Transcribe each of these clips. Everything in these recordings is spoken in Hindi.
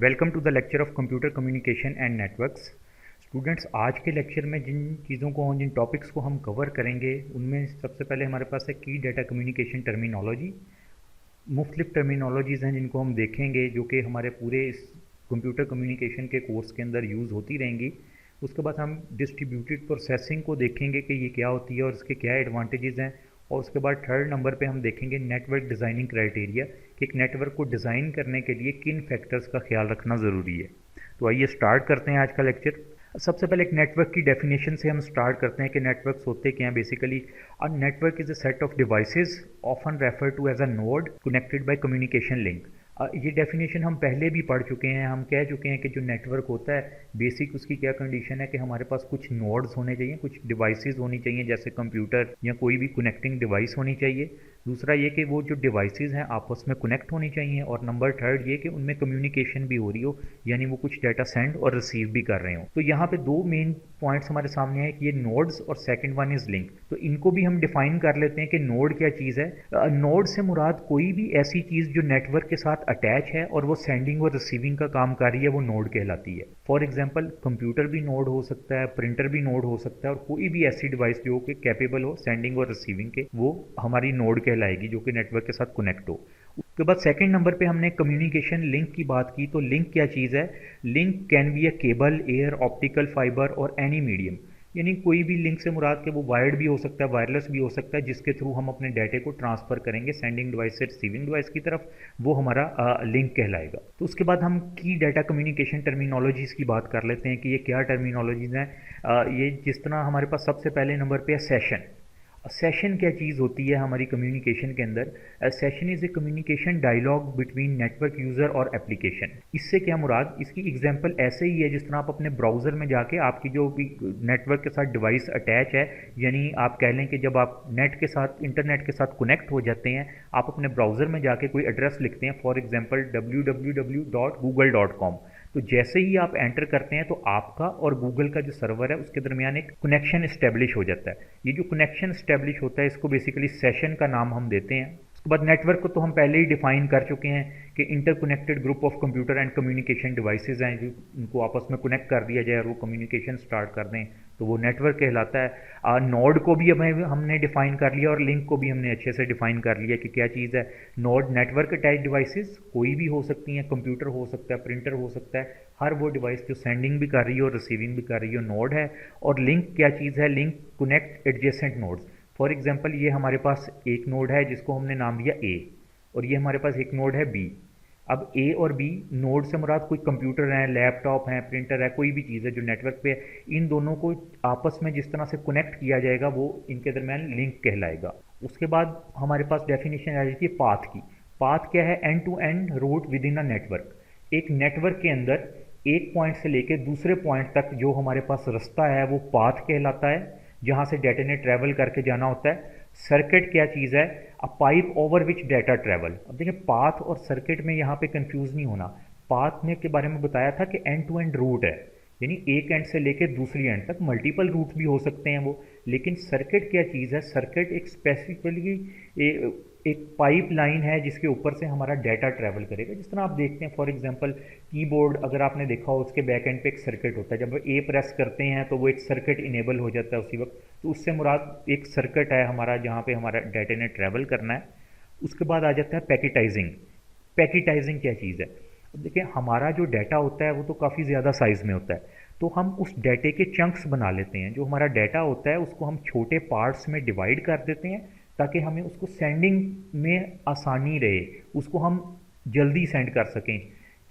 Welcome to the lecture of computer communication and networks. Students, आज के लेक्चर में जिन टॉपिक्स को हम कवर करेंगे उनमें सबसे पहले हमारे पास है की डाटा कम्युनिकेशन टर्मिनोलॉजी। मुख्तलिफ टर्मिनोलॉजीज़ हैं जिनको हम देखेंगे जो कि हमारे पूरे इस कंप्यूटर कम्युनिकेशन के कोर्स के अंदर यूज़ होती रहेंगी। उसके बाद हम डिस्ट्रीब्यूटेड प्रोसेसिंग को देखेंगे कि ये क्या होती है और इसके क्या एडवांटेजेस हैं। और उसके बाद थर्ड नंबर पे हम देखेंगे नेटवर्क डिज़ाइनिंग क्राइटेरिया कि एक नेटवर्क को डिज़ाइन करने के लिए किन फैक्टर्स का ख्याल रखना ज़रूरी है। तो आइए स्टार्ट करते हैं आज का लेक्चर। सबसे पहले एक नेटवर्क की डेफिनेशन से हम स्टार्ट करते हैं कि नेटवर्क्स होते क्या हैं। Basically a network is a set of devices often refer to as a node connected by communication link. ये डेफिनेशन हम पहले भी पढ़ चुके हैं। हम कह चुके हैं कि जो नेटवर्क होता है बेसिक उसकी क्या कंडीशन है कि हमारे पास कुछ नोड्स होने चाहिए, कुछ डिवाइसेस होनी चाहिए जैसे कंप्यूटर या कोई भी कनेक्टिंग डिवाइस होनी चाहिए। दूसरा ये कि वो जो डिवाइसेस हैं आपस में कनेक्ट होनी चाहिए। और नंबर थर्ड ये कि उनमें कम्युनिकेशन भी हो रही हो, यानी वो कुछ डाटा सेंड और रिसीव भी कर रहे हो। तो यहाँ पे दो मेन पॉइंट्स हमारे सामने है कि ये नोड्स और सेकंड वन इज़ लिंक। तो इनको भी हम डिफाइन कर लेते हैं कि नोड क्या चीज़ है। नोड से मुराद कोई भी ऐसी चीज़ जो नेटवर्क के साथ अटैच है और वो सेंडिंग और रिसीविंग का काम कर रही है, वो नोड कहलाती है। फॉर एग्जाम्पल कंप्यूटर भी नोड हो सकता है, प्रिंटर भी नोड हो सकता है, और कोई भी ऐसी डिवाइस जो कि कैपेबल हो सेंडिंग और रिसीविंग के, वो हमारी नोड कहलाएगी जो कि नेटवर्क के साथ कनेक्ट हो। उसके बाद सेकंड नंबर पे हमने कम्युनिकेशन लिंक की बात की। तो लिंक क्या चीज़ है? Link can be a cable, air, optical fibre और एनी मीडियम। यानी कोई भी लिंक से मुराद के वो वायर्ड भी हो सकता है, वायरलेस भी हो सकता है, जिसके थ्रू हम अपने डाटे को ट्रांसफ़र करेंगे सेंडिंग डिवाइस से रिसीविंग डिवाइस की तरफ, वो हमारा लिंक कहलाएगा। तो उसके बाद हम की डाटा कम्युनिकेशन टर्मिनोलॉजीज़ की बात कर लेते हैं कि ये क्या टर्मिनोलॉजीज़ हैं। ये जिस तरह हमारे पास सबसे पहले नंबर पे है सेशन। सेशन क्या चीज़ होती है हमारी कम्युनिकेशन के अंदर? Session is a communication dialogue between network user और एप्लीकेशन। इससे क्या मुराद? इसकी एग्जांपल ऐसे ही है जिस तरह आप अपने ब्राउज़र में जाके आपकी जो भी नेटवर्क के साथ डिवाइस अटैच है, यानी आप कह लें कि जब आप नेट के साथ इंटरनेट के साथ कनेक्ट हो जाते हैं, आप अपने ब्राउज़र में जाके कोई एड्रेस लिखते हैं, फॉर एग्जाम्पल www.google.com। तो जैसे ही आप एंटर करते हैं तो आपका और गूगल का जो सर्वर है उसके दरमियान एक कनेक्शन इस्टेब्लिश हो जाता है। ये जो कनेक्शन इस्टेब्लिश होता है इसको बेसिकली सेशन का नाम हम देते हैं। उसके बाद नेटवर्क को तो हम पहले ही डिफाइन कर चुके हैं कि interconnected group of computer and communication devices हैं, जो उनको आपस में कनेक्ट कर दिया जाए और वो कम्युनिकेशन स्टार्ट कर दें, तो वो नेटवर्क कहलाता है। नोड को भी हमने डिफाइन कर लिया और लिंक को भी हमने अच्छे से डिफाइन कर लिया कि क्या चीज़ है। नोड नेटवर्क अटैच डिवाइसेस कोई भी हो सकती हैं, कंप्यूटर हो सकता है, प्रिंटर हो सकता है, हर वो डिवाइस जो सेंडिंग भी कर रही हो, रिसीविंग भी कर रही हो, नोड है। और लिंक क्या चीज़ है? Link connect adjacent nodes. For example ये हमारे पास एक नोड है जिसको हमने नाम दिया ए, और ये हमारे पास एक नोड है बी। अब ए और बी नोड से मुराद कोई कंप्यूटर है, लैपटॉप है, प्रिंटर है, कोई भी चीज़ है जो नेटवर्क पे है, इन दोनों को आपस में जिस तरह से कनेक्ट किया जाएगा वो इनके दरमियान लिंक कहलाएगा। उसके बाद हमारे पास डेफिनेशन आ जाती है पाथ की। पाथ क्या है? End to end route within a network. एक नेटवर्क के अंदर एक पॉइंट से लेकर दूसरे पॉइंट तक जो हमारे पास रास्ता है वो पाथ कहलाता है, जहाँ से डाटा ने ट्रैवल करके जाना होता है। सर्किट क्या चीज़ है? अ pipe over which data travel. अब देखिए पाथ और सर्किट में यहाँ पे कंफ्यूज नहीं होना। पाथ में के बारे में बताया था कि एंड टू एंड रूट है, यानी एक एंड से लेकर दूसरी एंड तक मल्टीपल रूट भी हो सकते हैं वो। लेकिन सर्किट क्या चीज़ है? सर्किट एक स्पेसिफिकली एक पाइप लाइन है जिसके ऊपर से हमारा डाटा ट्रैवल करेगा। जिस तरह आप देखते हैं फॉर एग्जांपल कीबोर्ड अगर आपने देखा हो, उसके बैक एंड पे एक सर्किट होता है। जब ए प्रेस करते हैं तो वो एक सर्किट इनेबल हो जाता है उसी वक्त। तो उससे मुराद एक सर्किट है हमारा जहाँ पे हमारा डाटा ने ट्रैवल करना है। उसके बाद आ जाता है पैकेटाइजिंग। पैकेटाइजिंग क्या चीज़ है? अब देखिए हमारा जो डाटा होता है वो तो काफ़ी ज़्यादा साइज़ में होता है, तो हम उस डाटे के चंक्स बना लेते हैं। जो हमारा डाटा होता है उसको हम छोटे पार्ट्स में डिवाइड कर देते हैं ताकि हमें उसको सेंडिंग में आसानी रहे, उसको हम जल्दी सेंड कर सकें।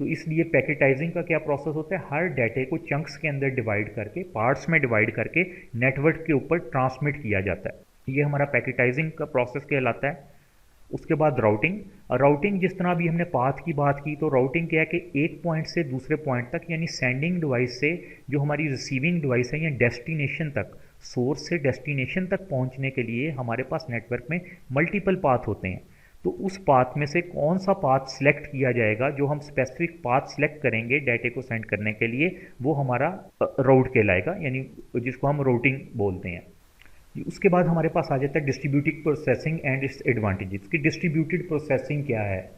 तो इसलिए पैकेटाइजिंग का क्या प्रोसेस होता है? हर डाटे को चंक्स के अंदर डिवाइड करके, पार्ट्स में डिवाइड करके नेटवर्क के ऊपर ट्रांसमिट किया जाता है। ये हमारा पैकेटाइजिंग का प्रोसेस कहलाता है। उसके बाद राउटिंग। राउटिंग जिस तरह अभी हमने पाथ की बात की, तो राउटिंग क्या है कि एक पॉइंट से दूसरे पॉइंट तक, यानी सेंडिंग डिवाइस से जो हमारी रिसीविंग डिवाइस है या डेस्टिनेशन तक, सोर्स से डेस्टिनेशन तक पहुंचने के लिए हमारे पास नेटवर्क में मल्टीपल पाथ होते हैं। तो उस पाथ में से कौन सा पाथ सिलेक्ट किया जाएगा, जो हम स्पेसिफिक पाथ सिलेक्ट करेंगे डाटे को सेंड करने के लिए, वो हमारा राउट कहलाएगा, यानी जिसको हम राउटिंग बोलते हैं। उसके बाद हमारे पास आ जाता है distributed processing and its advantages. कि डिस्ट्रीब्यूटेड प्रोसेसिंग क्या है?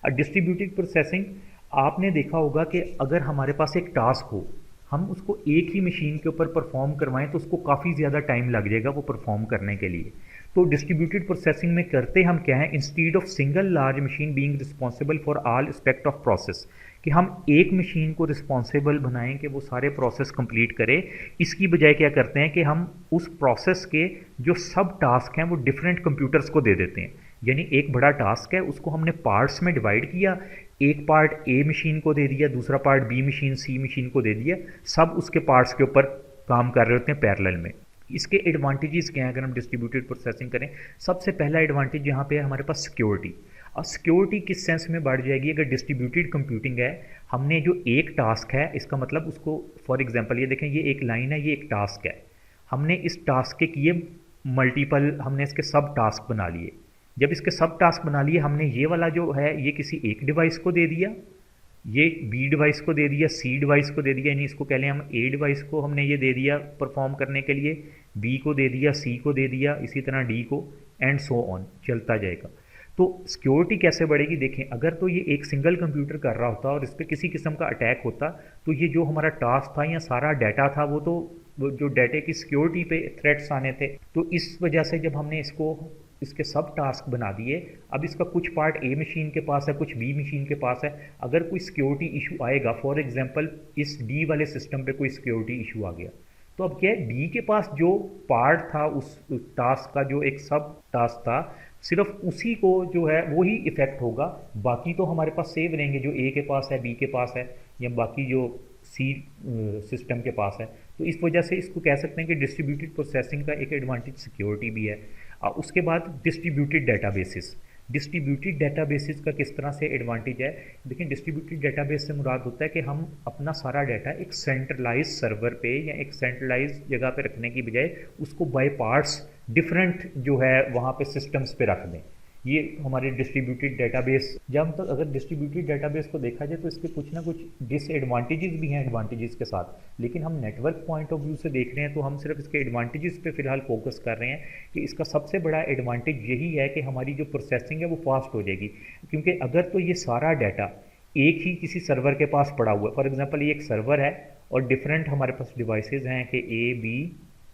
डिस्ट्रीब्यूटेड प्रोसेसिंग आपने देखा होगा कि अगर हमारे पास एक टास्क हो, हम उसको एक ही मशीन के ऊपर परफॉर्म करवाएं तो उसको काफ़ी ज़्यादा टाइम लग जाएगा वो परफॉर्म करने के लिए। तो डिस्ट्रीब्यूटेड प्रोसेसिंग में करते हम क्या है, instead of single large machine being responsible for all aspect of process, कि हम एक मशीन को रिस्पॉन्सिबल बनाएं कि वो सारे प्रोसेस कंप्लीट करे। इसकी बजाय क्या करते हैं कि हम उस प्रोसेस के जो सब टास्क हैं वो डिफरेंट कंप्यूटर्स को दे देते हैं। यानी एक बड़ा टास्क है, उसको हमने पार्ट्स में डिवाइड किया, एक पार्ट ए मशीन को दे दिया, दूसरा पार्ट बी मशीन सी मशीन को दे दिया, सब उसके पार्ट्स के ऊपर काम कर रहे होते हैं पैरेलल में। इसके एडवांटेजेस क्या हैं अगर हम डिस्ट्रीब्यूटेड प्रोसेसिंग करें? सबसे पहला एडवांटेज यहाँ पे है हमारे पास सिक्योरिटी। और सिक्योरिटी किस सेंस में बढ़ जाएगी? अगर डिस्ट्रीब्यूटेड कंप्यूटिंग है, हमने जो एक टास्क है, इसका मतलब उसको फॉर एग्जांपल ये देखें, ये एक लाइन है, ये एक टास्क है, हमने इस टास्क के किए मल्टीपल, हमने इसके सब टास्क बना लिए। जब इसके सब टास्क बना लिए, हमने ये वाला जो है ये किसी एक डिवाइस को दे दिया, ये बी डिवाइस को दे दिया, सी डिवाइस को दे दिया, यानी इसको कह लें हम ए डिवाइस को हमने ये दे दिया परफॉर्म करने के लिए, बी को दे दिया, सी को दे दिया, इसी तरह डी को, एंड सो ऑन चलता जाएगा। तो सिक्योरिटी कैसे बढ़ेगी? देखें, अगर तो ये एक सिंगल कंप्यूटर कर रहा होता और इस पर किसी किस्म का अटैक होता, तो ये जो हमारा टास्क था या सारा डाटा था वो जो डाटे की सिक्योरिटी पे थ्रेट्स आने थे। तो इस वजह से जब हमने इसके सब टास्क बना दिए, अब इसका कुछ पार्ट ए मशीन के पास है, कुछ बी मशीन के पास है, अगर कोई सिक्योरिटी इशू आएगा, फॉर एग्जांपल इस डी वाले सिस्टम पे कोई सिक्योरिटी इशू आ गया, तो अब क्या है, डी के पास जो पार्ट था उस टास्क का, जो एक सब टास्क था, सिर्फ उसी को जो है वो ही इफेक्ट होगा, बाकी तो हमारे पास सेव रहेंगे, जो ए के पास है, बी के पास है, या बाकी जो सी सिस्टम के पास है। तो इस वजह से इसको कह सकते हैं कि डिस्ट्रीब्यूटेड प्रोसेसिंग का एक एडवांटेज सिक्योरिटी भी है। उसके बाद डिस्ट्रीब्यूटेड डेटाबेसेस। डिस्ट्रीब्यूटेड डेटाबेसेस का किस तरह से एडवांटेज है? देखिए, डिस्ट्रीब्यूटेड डेटाबेस से मुराद होता है कि हम अपना सारा डाटा एक सेंट्रलाइज सर्वर पे या एक सेंट्रलाइज जगह पे रखने की बजाय उसको बाय पार्ट्स डिफरेंट जो है वहाँ पे सिस्टम्स पे रख दें। ये हमारे डिस्ट्रीब्यूटेड डेटाबेस। जब तक अगर डिस्ट्रीब्यूटेड डेटाबेस को देखा जाए तो इसके कुछ ना कुछ डिसएडवांटेजेस भी हैं एडवांटेजेस के साथ, लेकिन हम नेटवर्क पॉइंट ऑफ व्यू से देख रहे हैं तो हम सिर्फ इसके एडवांटेजेस पे फिलहाल फोकस कर रहे हैं कि इसका सबसे बड़ा एडवांटेज यही है कि हमारी जो प्रोसेसिंग है वो फास्ट हो जाएगी। क्योंकि अगर तो ये सारा डाटा एक ही किसी सर्वर के पास पड़ा हुआ है, फॉर एग्जाम्पल ये एक सर्वर है और डिफरेंट हमारे पास डिवाइसेज हैं कि ए, बी,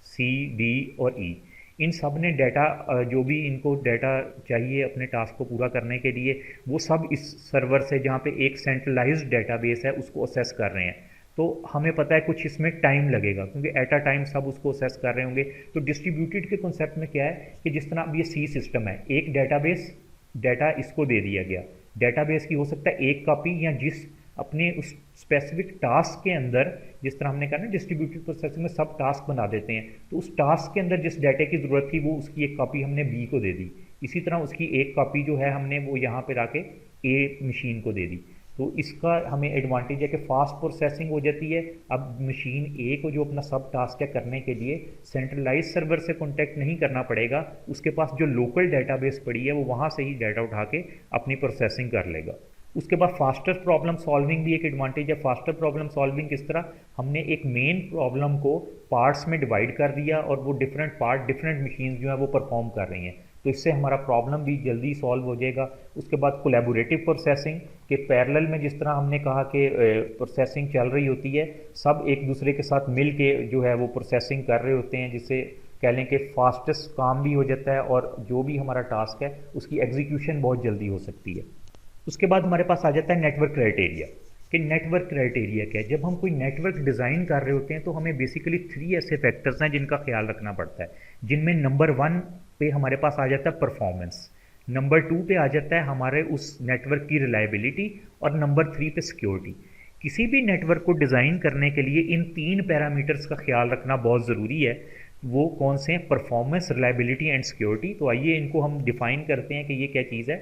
सी, डी और ई, इन सब ने डाटा जो भी इनको डाटा चाहिए अपने टास्क को पूरा करने के लिए, वो सब इस सर्वर से, जहाँ पे एक सेंट्रलाइज्ड डेटाबेस है, उसको असेस कर रहे हैं। तो हमें पता है कुछ इसमें टाइम लगेगा क्योंकि एट अ टाइम सब उसको असेस कर रहे होंगे। तो डिस्ट्रीब्यूटेड के कॉन्सेप्ट में क्या है कि जिस तरह अब ये सी सिस्टम है, एक डेटाबेस, डाटा इसको दे दिया गया, डेटाबेस की हो सकता है एक कॉपी, या जिस अपने उस स्पेसिफिक टास्क के अंदर, जिस तरह हमने कहा ना डिस्ट्रीब्यूटेड प्रोसेसिंग में सब टास्क बना देते हैं, तो उस टास्क के अंदर जिस डाटा की ज़रूरत थी वो उसकी एक कॉपी हमने बी को दे दी, इसी तरह उसकी एक कॉपी जो है हमने वो यहाँ पे रख के ए मशीन को दे दी। तो इसका हमें एडवांटेज है कि फास्ट प्रोसेसिंग हो जाती है। अब मशीन ए को जो अपना सब टास्क है करने के लिए सेंट्रलाइज सर्वर से कॉन्टेक्ट नहीं करना पड़ेगा, उसके पास जो लोकल डेटाबेस पड़ी है वो वहाँ से ही डाटा उठा के अपनी प्रोसेसिंग कर लेगा। उसके बाद फास्टर प्रॉब्लम सॉल्विंग भी एक एडवांटेज है। फास्टर प्रॉब्लम सॉल्विंग किस तरह? हमने एक मेन प्रॉब्लम को पार्ट्स में डिवाइड कर दिया और वो डिफरेंट पार्ट डिफरेंट मशीन्स जो है वो परफॉर्म कर रही हैं, तो इससे हमारा प्रॉब्लम भी जल्दी सॉल्व हो जाएगा। उसके बाद कोलैबोरेटिव प्रोसेसिंग के पैरेलल में, जिस तरह हमने कहा कि प्रोसेसिंग चल रही होती है, सब एक दूसरे के साथ मिल के जो है वो प्रोसेसिंग कर रहे होते हैं, जिससे कह लें कि फास्टेस्ट काम भी हो जाता है और जो भी हमारा टास्क है उसकी एग्जीक्यूशन बहुत जल्दी हो सकती है। उसके बाद हमारे पास आ जाता है नेटवर्क क्राइटेरिया। कि नेटवर्क क्राइटेरिया क्या है? जब हम कोई नेटवर्क डिज़ाइन कर रहे होते हैं तो हमें बेसिकली 3 ऐसे फैक्टर्स हैं जिनका ख्याल रखना पड़ता है, जिनमें नंबर 1 पे हमारे पास आ जाता है परफॉर्मेंस, नंबर 2 पे आ जाता है हमारे उस नेटवर्क की रिलायबिलिटी, और नंबर 3 पे सिक्योरिटी। किसी भी नेटवर्क को डिज़ाइन करने के लिए इन 3 पैरामीटर्स का ख्याल रखना बहुत ज़रूरी है। वो कौन से हैं? Performance, reliability and security. तो आइए इनको हम डिफ़ाइन करते हैं कि ये क्या चीज़ है।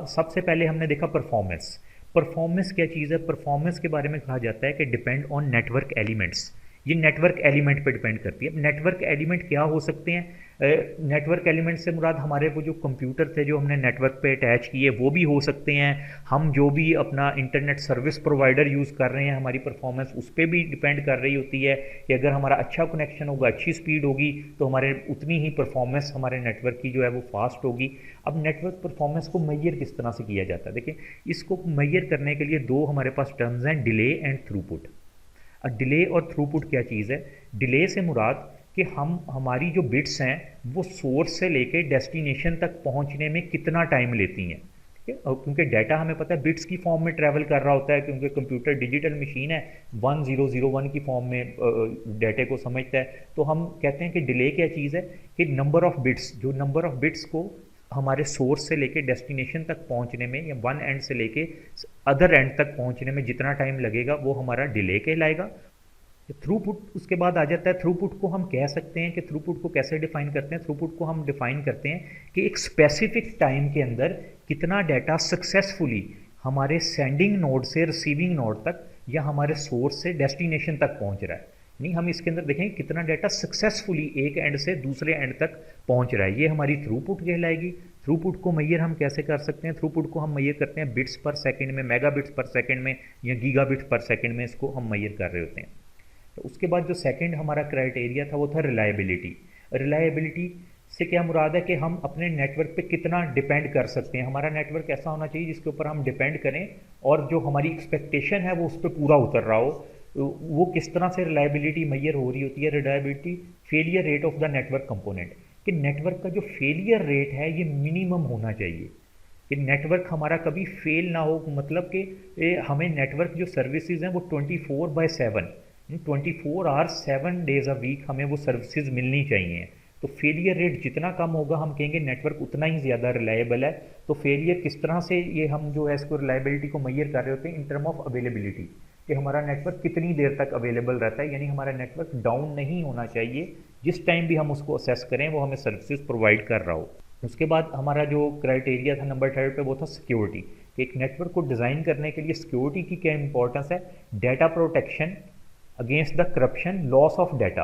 सबसे पहले हमने देखा परफॉर्मेंस। परफॉर्मेंस क्या चीज़ है? परफॉर्मेंस के बारे में कहा जाता है कि डिपेंड ऑन नेटवर्क एलिमेंट्स, ये नेटवर्क एलिमेंट पे डिपेंड करती है। अब नेटवर्क एलिमेंट क्या हो सकते हैं? नेटवर्क एलिमेंट से मुराद हमारे वो जो कंप्यूटर थे जो हमने नेटवर्क पे अटैच किए वो भी हो सकते हैं। हम जो भी अपना इंटरनेट सर्विस प्रोवाइडर यूज़ कर रहे हैं, हमारी परफॉर्मेंस उस पर भी डिपेंड कर रही होती है कि अगर हमारा अच्छा कनेक्शन होगा, अच्छी स्पीड होगी, तो हमारे उतनी ही परफॉर्मेंस हमारे नेटवर्क की जो है वो फास्ट होगी। अब नेटवर्क परफॉर्मेंस को मैयर किस तरह से किया जाता है? देखिए, इसको मैयर करने के लिए दो हमारे पास टर्म्स हैं, डिले एंड थ्रूपुट। अब डिले और थ्रूपुट क्या चीज़ है? डिले से मुराद कि हम हमारी जो बिट्स हैं वो सोर्स से लेके डेस्टिनेशन तक पहुंचने में कितना टाइम लेती हैं, ठीक है? और क्योंकि डाटा हमें पता है बिट्स की फॉर्म में ट्रैवल कर रहा होता है, क्योंकि कंप्यूटर डिजिटल मशीन है, 1001 की फॉर्म में डाटे को समझता है। तो हम कहते हैं कि डिले क्या चीज़ है कि नंबर ऑफ बिट्स, जो नंबर ऑफ बिट्स को हमारे सोर्स से लेके डेस्टिनेशन तक पहुंचने में या वन एंड से लेके अदर एंड तक पहुंचने में जितना टाइम लगेगा वो हमारा डिले कहलाएगा। थ्रूपुट उसके बाद आ जाता है। थ्रूपुट को हम कह सकते हैं कि थ्रूपुट को कैसे डिफाइन करते हैं? थ्रूपुट को हम डिफाइन करते हैं कि एक स्पेसिफिक टाइम के अंदर कितना डाटा सक्सेसफुली हमारे सेंडिंग नोड से रिसीविंग नोड तक या हमारे सोर्स से डेस्टिनेशन तक पहुंच रहा है। नहीं, हम इसके अंदर देखेंगे कितना डाटा सक्सेसफुली एक एंड से दूसरे एंड तक पहुंच रहा है, ये हमारी थ्रूपुट कहलाएगी। थ्रूपुट को मैयर हम कैसे कर सकते हैं? थ्रूपुट को हम मैयर करते हैं बिट्स पर सेकंड में, मेगा बिट्स पर सेकंड में या गीगा बिट्स पर सेकंड में, इसको हम मैयर कर रहे होते हैं। तो उसके बाद जो सेकंड हमारा क्राइटेरिया था वो था रिलायबिलिटी। रिलायबिलिटी से क्या मुराद है कि हम अपने नेटवर्क पे कितना डिपेंड कर सकते हैं। हमारा नेटवर्क ऐसा होना चाहिए जिसके ऊपर हम डिपेंड करें और जो हमारी एक्सपेक्टेशन है वो उस पर पूरा उतर रहा हो। वो किस तरह से रिलायबिलिटी मैयर हो रही होती है? Reliability failure rate of the network component, कि नेटवर्क का जो फेलियर रेट है ये मिनिमम होना चाहिए, कि नेटवर्क हमारा कभी फेल ना हो। मतलब कि हमें नेटवर्क जो सर्विसेज हैं वो 24/7 24 आवर्स 7 डेज अ वीक हमें वो सर्विसेज मिलनी चाहिए। तो फेलियर रेट जितना कम होगा हम कहेंगे नेटवर्क उतना ही ज़्यादा रिलायबल है। तो फेलियर किस तरह से ये हम जो है इसको रिलायबिलिटी को मैयर कर रहे होते हैं? इन टर्म ऑफ अवेलेबिलिटी, कि हमारा नेटवर्क कितनी देर तक अवेलेबल रहता है, यानी हमारा नेटवर्क डाउन नहीं होना चाहिए, जिस टाइम भी हम उसको असेस करें वो हमें सर्विसेज प्रोवाइड कर रहा हो। उसके बाद हमारा जो क्राइटेरिया था नंबर 3 पे वो था सिक्योरिटी, कि एक नेटवर्क को डिज़ाइन करने के लिए सिक्योरिटी की क्या इंपॉर्टेंस है? Data protection against the corruption, loss of data.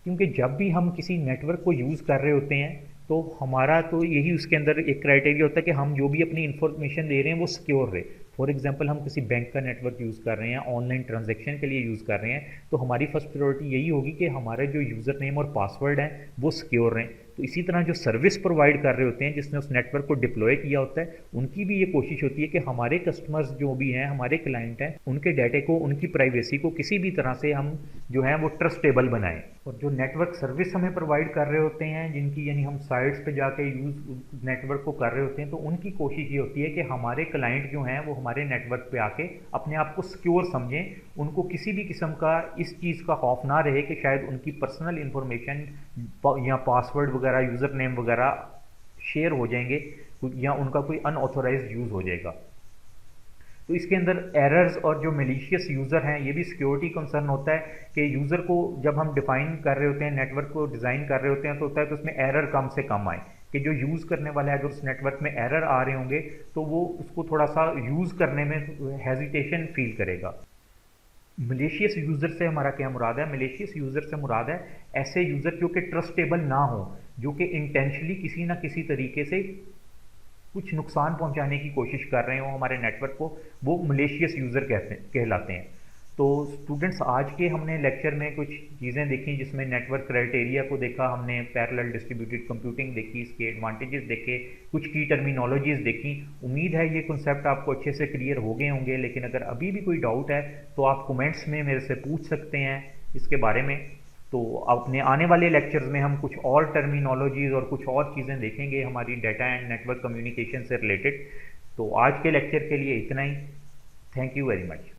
क्योंकि जब भी हम किसी नेटवर्क को यूज़ कर रहे होते हैं तो हमारा तो यही उसके अंदर एक क्राइटेरिया होता है कि हम जो भी अपनी इन्फॉर्मेशन दे रहे हैं वो सिक्योर रहे। फॉर एग्जांपल हम किसी बैंक का नेटवर्क यूज़ कर रहे हैं, ऑनलाइन ट्रांजैक्शन के लिए यूज़ कर रहे हैं, तो हमारी फर्स्ट प्रायोरिटी यही होगी कि हमारे जो यूज़र नेम और पासवर्ड हैं वो सिक्योर रहें। तो इसी तरह जो सर्विस प्रोवाइड कर रहे होते हैं जिसने उस नेटवर्क को डिप्लॉय किया होता है, उनकी भी ये कोशिश होती है कि हमारे कस्टमर्स जो भी हैं, हमारे क्लाइंट हैं, उनके डाटे को, उनकी प्राइवेसी को किसी भी तरह से हम जो है वो ट्रस्टेबल बनाएं। और जो नेटवर्क सर्विस हमें प्रोवाइड कर रहे होते हैं जिनकी, यानी हम साइट्स पे जाके यूज़ नेटवर्क को कर रहे होते हैं, तो उनकी कोशिश ये होती है कि हमारे क्लाइंट जो हैं वो हमारे नेटवर्क पे आके अपने आप को सिक्योर समझें, उनको किसी भी किस्म का इस चीज़ का खौफ ना रहे कि शायद उनकी पर्सनल इंफॉर्मेशन या पासवर्ड वगैरह, यूज़र नेम वगैरह शेयर हो जाएंगे या उनका कोई अनऑथोराइज्ड यूज़ हो जाएगा। तो इसके अंदर एरर्स और जो मेलिशियस यूज़र हैं ये भी सिक्योरिटी कंसर्न होता है कि यूज़र को जब हम डिफाइन कर रहे होते हैं, नेटवर्क को डिज़ाइन कर रहे होते हैं, तो होता है कि उसमें एरर कम से कम आए, कि जो यूज़ करने वाला है अगर उस नेटवर्क में एरर आ रहे होंगे तो वो उसको थोड़ा सा यूज़ करने में हेजिटेशन फील करेगा। मलेशियस यूज़र से हमारा क्या मुराद है? मलेशियस यूज़र से मुराद है ऐसे यूज़र जो कि ट्रस्टेबल ना हो, जो कि इंटेंशनली किसी ना किसी तरीके से कुछ नुकसान पहुंचाने की कोशिश कर रहे हो हमारे नेटवर्क को, वो मलेशियस यूज़र कहलाते हैं। तो स्टूडेंट्स, आज के हमने लेक्चर में कुछ चीज़ें देखी जिसमें नेटवर्क क्राइटेरिया को देखा हमने, पैरेलल डिस्ट्रीब्यूटेड कंप्यूटिंग देखी, इसके एडवांटेजेस देखे, कुछ की टर्मिनोलॉजीज़ देखी। उम्मीद है ये कॉन्सेप्ट आपको अच्छे से क्लियर हो गए होंगे, लेकिन अगर अभी भी कोई डाउट है तो आप कमेंट्स में मेरे से पूछ सकते हैं इसके बारे में। तो अपने आने वाले लेक्चर्स में हम कुछ और टर्मिनोलॉजीज़ और कुछ और चीज़ें देखेंगे हमारी डाटा एंड नेटवर्क कम्युनिकेशन से रिलेटेड। तो आज के लेक्चर के लिए इतना ही। Thank you very much.